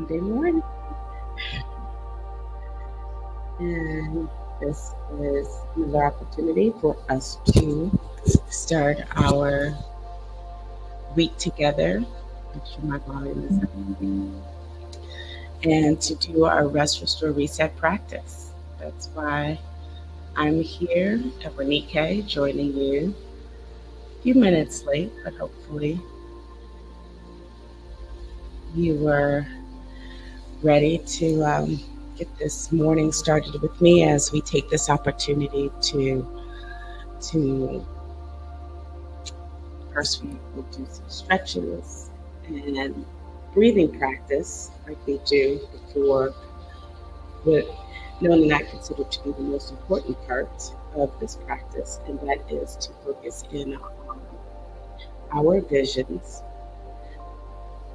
Monday morning, and this is another opportunity for us to start our week together. Make sure my volume is up. And to do our rest, restore, reset practice. That's why I'm here, Ebonike, joining you a few minutes late, but hopefully you were ready to get this morning started with me as we take this opportunity to first we'll do some stretches and breathing practice like we do before what known and I consider to be the most important part of this practice, and that is to focus in on our visions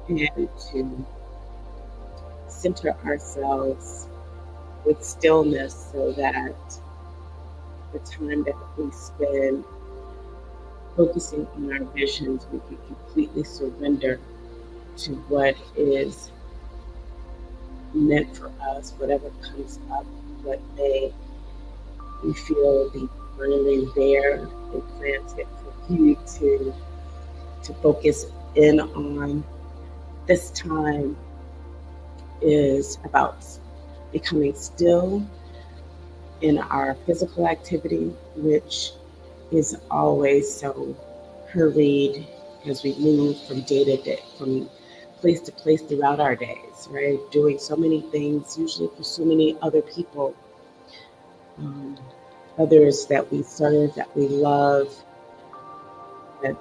and to center ourselves with stillness so that the time that we spend focusing on our visions, we can completely surrender to what is meant for us, whatever comes up, what may we feel be really there and planted for you to focus in on. This time is about becoming still in our physical activity, which is always so hurried as we move from day to day, from place to place throughout our days, right? Doing so many things, usually for so many other people, um, others that we serve, that we love, that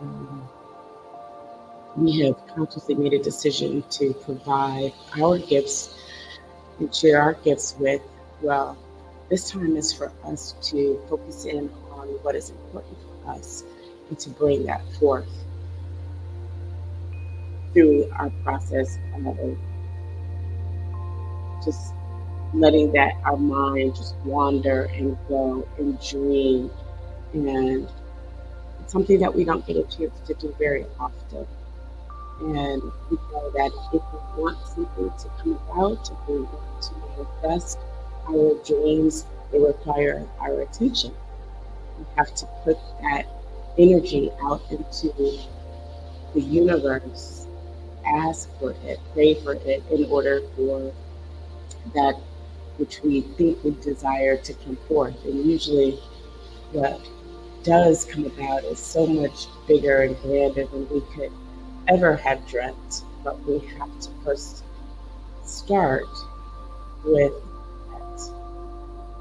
um, we have consciously made a decision to provide our gifts and share our gifts with. Well, this time is for us to focus in on what is important for us and to bring that forth through our process of just letting that our mind just wander and go and dream. And it's something that we don't get a chance to do very often. And we know that if we want something to come about, if we want to manifest our dreams, they require our attention. We have to put that energy out into the universe, ask for it, pray for it in order for that which we think we desire to come forth. And usually, what does come about is so much bigger and grander than we could ever have dreamt. But we have to first start with that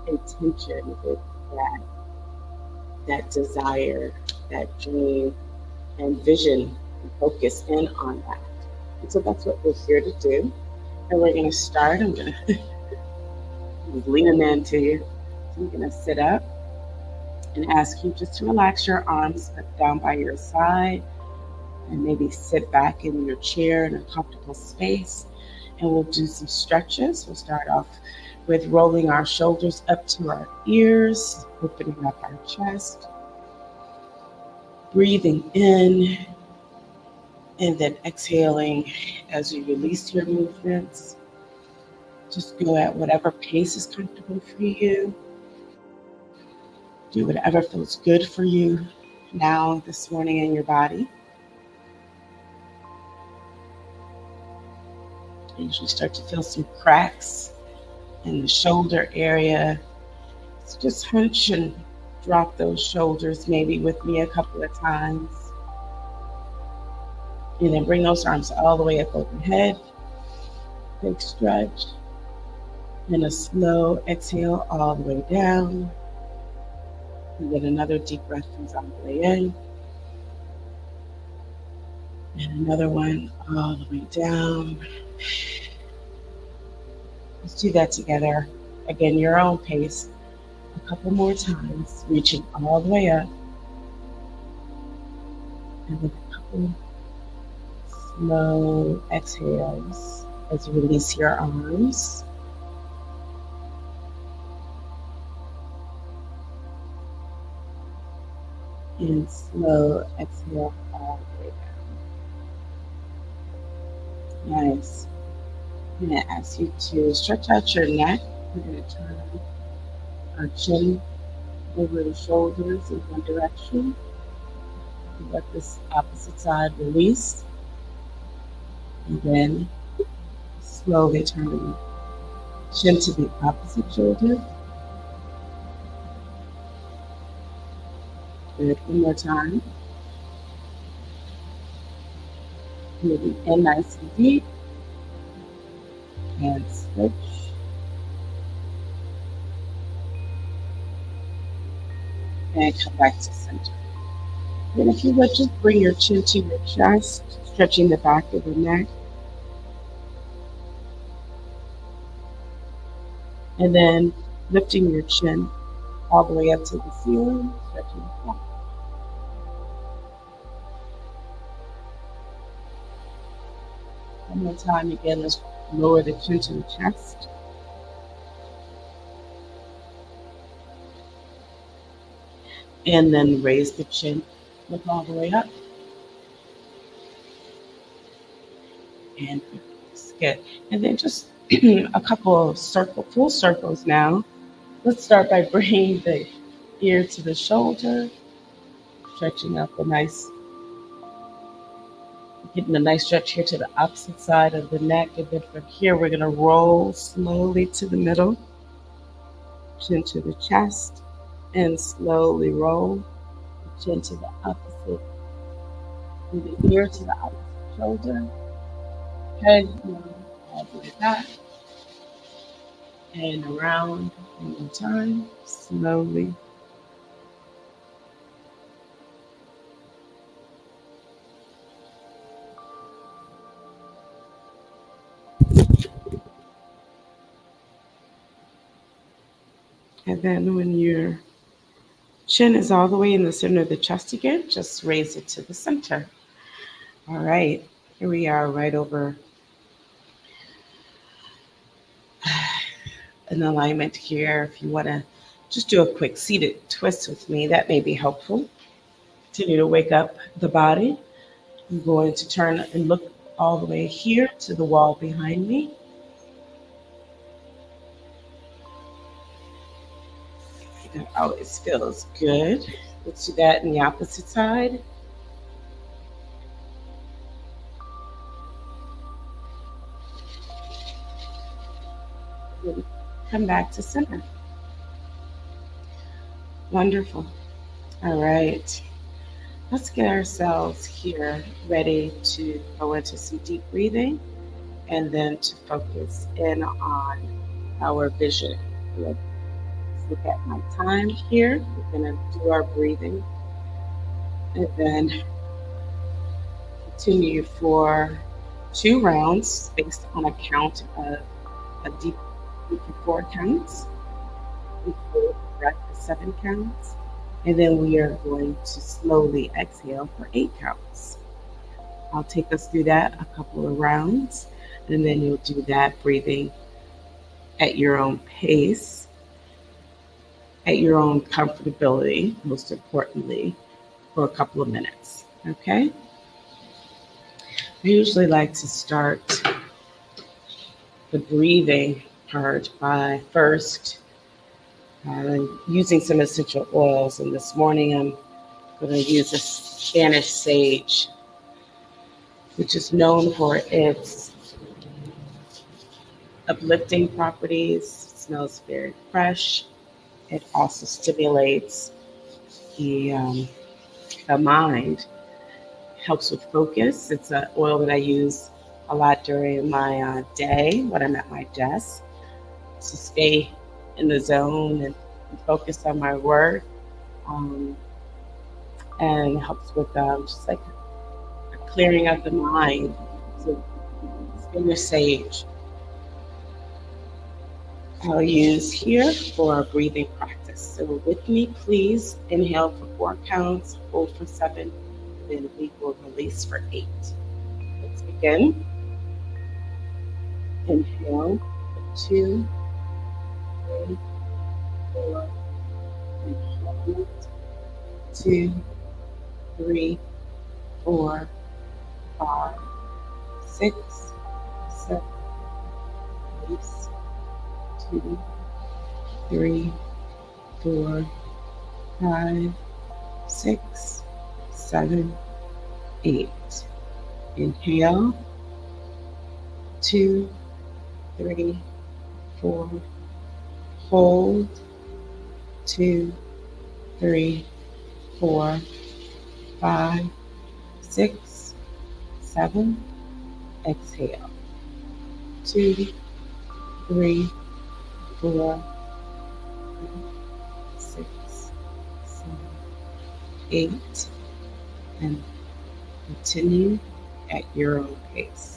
intention, with that desire, that dream and vision, and focus in on that. And so that's what we're here to do. And we're going to start. I'm going to lean in into you. So I'm going to sit up and ask you just to relax your arms down by your side and maybe sit back in your chair in a comfortable space. And we'll do some stretches. We'll start off with rolling our shoulders up to our ears, opening up our chest, breathing in, and then exhaling as you release your movements. Just go at whatever pace is comfortable for you. Do whatever feels good for you now, this morning in your body. I usually start to feel some cracks in the shoulder area. So just hunch and drop those shoulders maybe with me a couple of times. And then bring those arms all the way up overhead. Big stretch. And a slow exhale all the way down. And then another deep breath comes all the way in. And another one all the way down. Let's do that together. Again, your own pace. A couple more times, reaching all the way up. And then a couple slow exhales as you release your arms. And slow exhale all the way down. Nice. I'm going to ask you to stretch out your neck. We're going to turn our chin over the shoulders in one direction. Let this opposite side release. And then slowly turn the chin to the opposite shoulder. Good. One more time. Moving in nice and deep. And switch. And come back to center. Then if you would just bring your chin to your chest, stretching the back of the neck. And then lifting your chin all the way up to the ceiling, stretching the back. One more time again, let's lower the chin to the chest. And then raise the chin, look all the way up. And good. And then just a couple of full circles now. Let's start by bringing the ear to the shoulder, stretching up getting a nice stretch here to the opposite side of the neck. And then from here, we're going to roll slowly to the middle, chin to the chest, and slowly roll the chin to the opposite, and the ear to the opposite shoulder. Head all the way back and around one more time, slowly. And then when your chin is all the way in the center of the chest again, just raise it to the center. All right, here we are right over an alignment here. If you want to just do a quick seated twist with me, that may be helpful. Continue to wake up the body. I'm going to turn and look all the way here to the wall behind me. That always feels good. Let's do that in the opposite side. Come back to center. Wonderful. All right. Let's get ourselves here ready to go into some deep breathing and then to focus in on our vision. Let's look at my time here. We're going to do our breathing and then continue for 2 rounds based on a count of a deep breath for 4 counts. We hold the breath for 7 counts. And then we are going to slowly exhale for 8 counts. I'll take us through that a couple of rounds, and then you'll do that breathing at your own pace, at your own comfortability, most importantly, for a couple of minutes. Okay? I usually like to start the breathing part by first using some essential oils. And this morning I'm going to use a Spanish sage, which is known for its uplifting properties. It smells very fresh. It also stimulates the mind, helps with focus. It's an oil that I use a lot during my day when I'm at my desk to stay in the zone and focus on my work, and helps with just like a clearing of the mind. So Spanish sage I'll use here for our breathing practice. So with me, please inhale for 4 counts, hold for 7, then we will release for 8. Let's begin. Inhale for 2, 3, 4, and hold. 2, 3, 4, 5, 6, 7, release. 2, 3, 4, 5, 6, 7, 8. Inhale. 2, 3, 4. Hold. 2, 3, 4, 5, 6, 7. Exhale. 2, 3, 4, 5, 6, 7, 8. And continue at your own pace.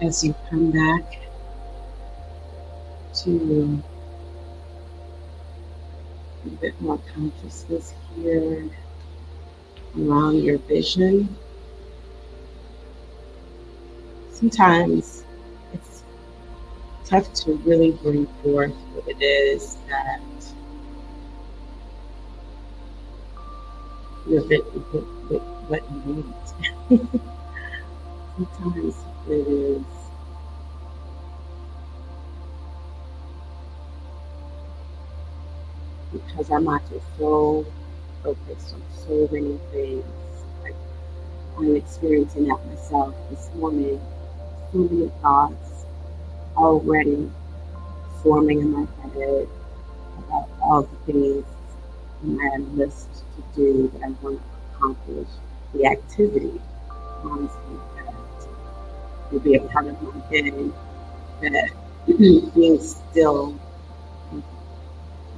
As you come back to a bit more consciousness here around your vision, sometimes it's tough to really bring forth what it is that what you need. Sometimes it is because our minds are so focused on so many things. Like I'm experiencing that myself this morning. So many thoughts already forming in my head about all the things in my list to do that I want to accomplish. The activity, honestly, that will be a part of my day. That being still,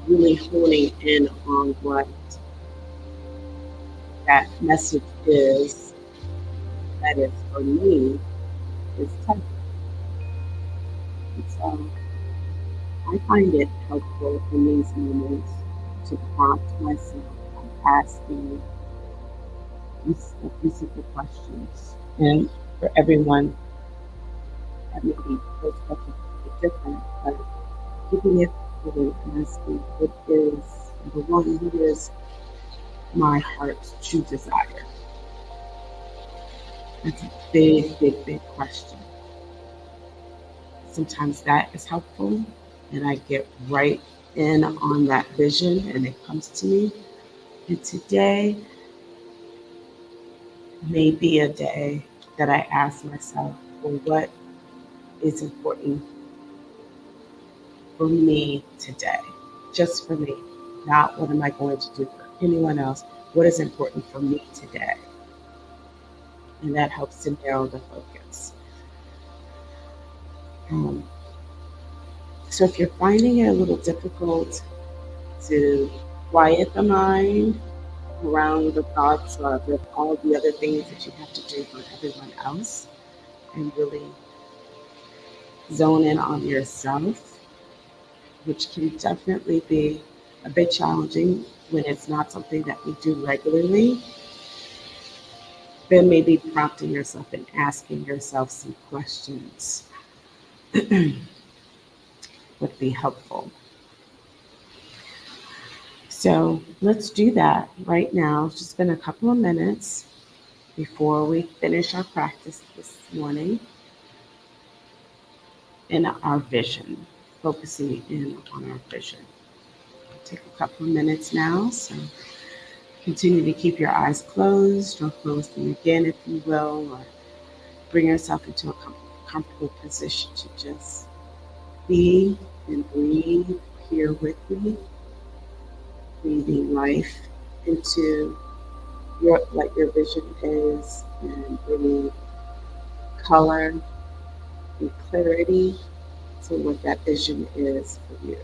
really honing in on what that message is that is for me is tough. And so I find it helpful in these moments to prompt myself by asking these simple questions. And for everyone, that may be those questions a bit different, but keeping it really asking what is, number one, what is my heart's true desire? That's a big, big, big question. Sometimes that is helpful, and I get right in on that vision and it comes to me. And today may be a day that I ask myself, well, what is important for me today? Just for me. Not what am I going to do for anyone else? What is important for me today? And that helps to narrow the focus. Um, so if you're finding it a little difficult to quiet the mind around the thoughts of all the other things that you have to do for everyone else and really zone in on yourself, which can definitely be a bit challenging when it's not something that we do regularly, then maybe prompting yourself and asking yourself some questions would be helpful. So let's do that right now. It's just been a couple of minutes before we finish our practice this morning in our vision, focusing in on our vision. Take a couple of minutes now. So continue to keep your eyes closed or close them again if you will, or bring yourself into a comfortable position to just be and breathe here with me, breathing life into what your vision is and bringing color and clarity to what that vision is for you.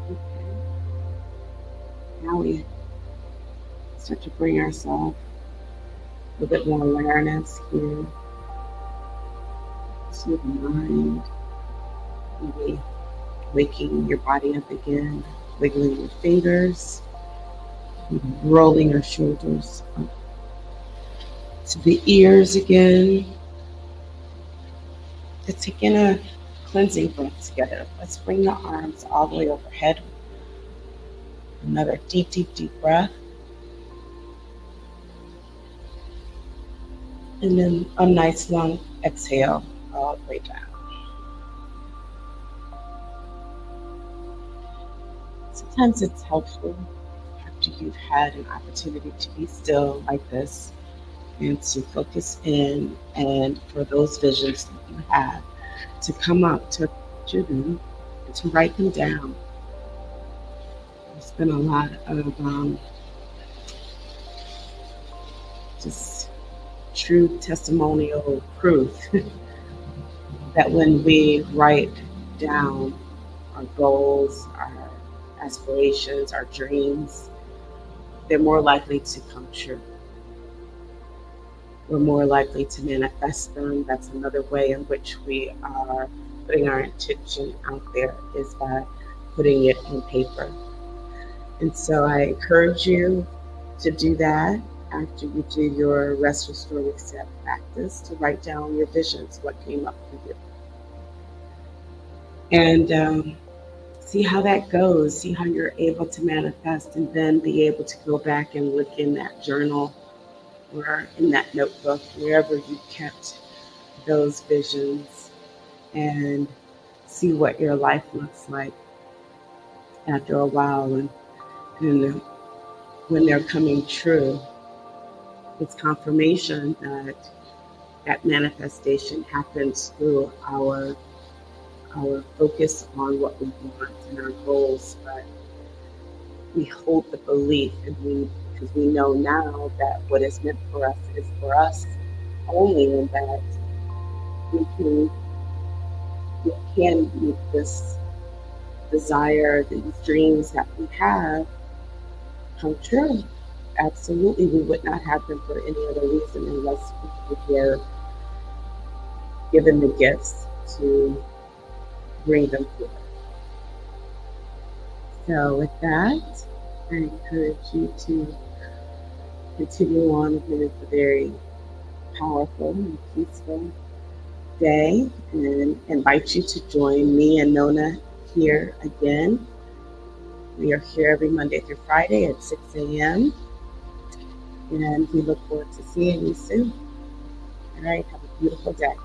Okay. Now we start to bring ourselves a bit more awareness here to the mind, maybe waking your body up again, wiggling your fingers, rolling your shoulders up to the ears again. And taking a cleansing breath together. Let's bring the arms all the way overhead. Another deep, deep, deep breath. And then a nice long exhale all the way down. Sometimes it's helpful after you've had an opportunity to be still like this and to focus in, and for those visions that you have to come up, to picture them and to write them down. There's been a lot of just true testimonial proof that when we write down our goals, our aspirations, our dreams, they're more likely to come true. We're more likely to manifest them. That's another way in which we are putting our intention out there, is by putting it on paper. And so I encourage you to do that after you do your rest, restore, reset practice, to write down your visions, what came up for you. And see how that goes, see how you're able to manifest, and then be able to go back and look in that journal or in that notebook, wherever you kept those visions, and see what your life looks like after a while. And when they're coming true, it's confirmation that that manifestation happens through our focus on what we want and our goals. But we hold the belief, and because we know now that what is meant for us is for us only, and that we can make this desire, these dreams that we have, come true. Absolutely, we would not have them for any other reason unless we were given the gifts to bring them forth. So with that, I encourage you to continue on with a very powerful and peaceful day, and invite you to join me and Nona here again. We are here every Monday through Friday at 6 a.m. and we look forward to seeing you soon. All right, have a beautiful day.